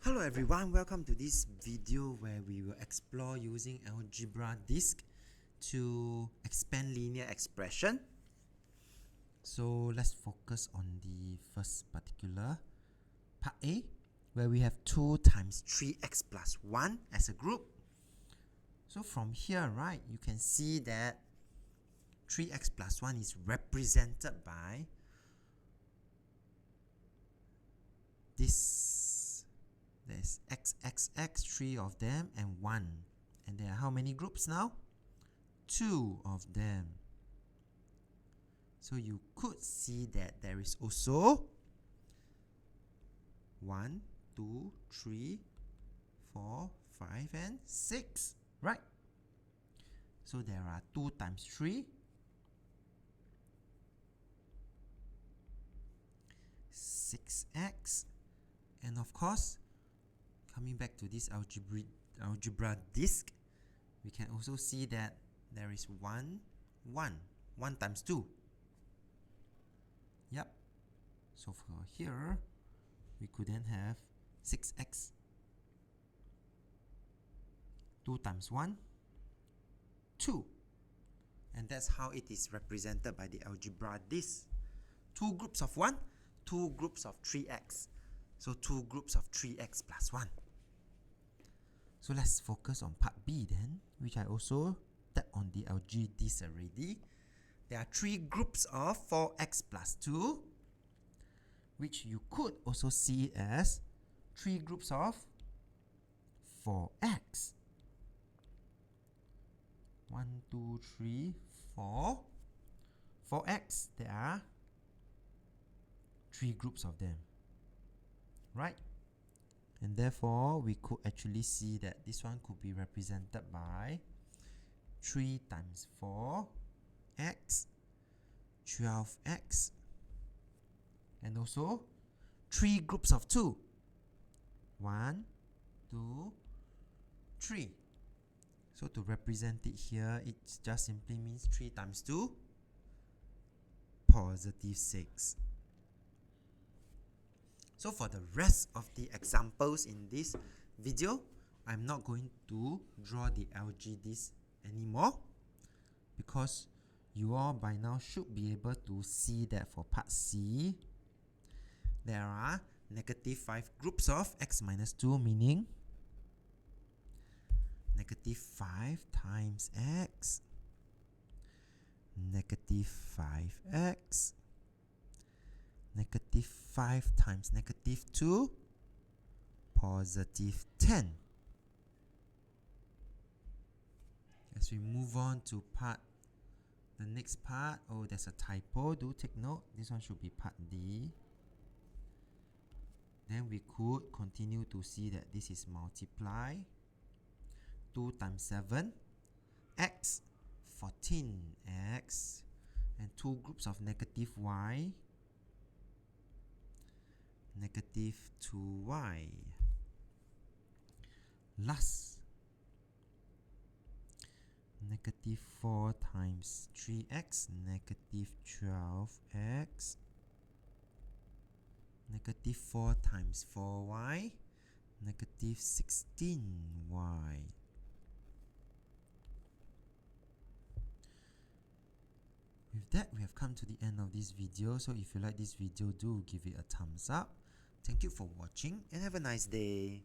Hello everyone, welcome to this video where we will explore using algebra disk to expand linear expression. So let's focus on the first particular part A, where we have 2 times 3x plus 1 as a group. So from here, right, you can see that 3x plus 1 is represented by this. There's x, 3 of them, and 1. And there are how many groups now? 2 of them. So you could see that there is also 1, 2, 3, 4, 5, and 6. Right? So there are 2 times 3. 6x. And of course, coming back to this algebra disk, we can also see that there is 1 times 2. Yep. So for here, we could then have 6x. 2 times 1, 2. And that's how it is represented by the algebra disk. 2 groups of 1, 2 groups of 3x. So 2 groups of 3x plus 1. So let's focus on part B then, which I also tapped on the algebra disk already. There are 3 groups of 4x plus 2, which you could also see as 3 groups of 4x. 1, 2, 3, 4. 4x, there are 3 groups of them. Right? And therefore, we could actually see that this one could be represented by 3 times 4x, 12x, and also 3 groups of 2. 1, 2, 3. So to represent it here, it just simply means 3 times 2, positive 6. So for the rest of the examples in this video, I'm not going to draw the algebra disk anymore, because you all by now should be able to see that for part C, there are negative 5 groups of x minus 2, meaning negative 5 times x, negative 5x, negative 5 times negative 2, positive 10. As we move on to the next part, oh, there's a typo, do take note. This one should be part D. Then we could continue to see that this is multiply. 2 times 7, x, 14x, and 2 groups of negative y, negative 2y. Last, negative 4 times 3x, negative 12x, negative 4 times 4y, negative 16y. With that, we have come to the end of this video. So if you like this video, do give it a thumbs up. Thank you for watching and have a nice day.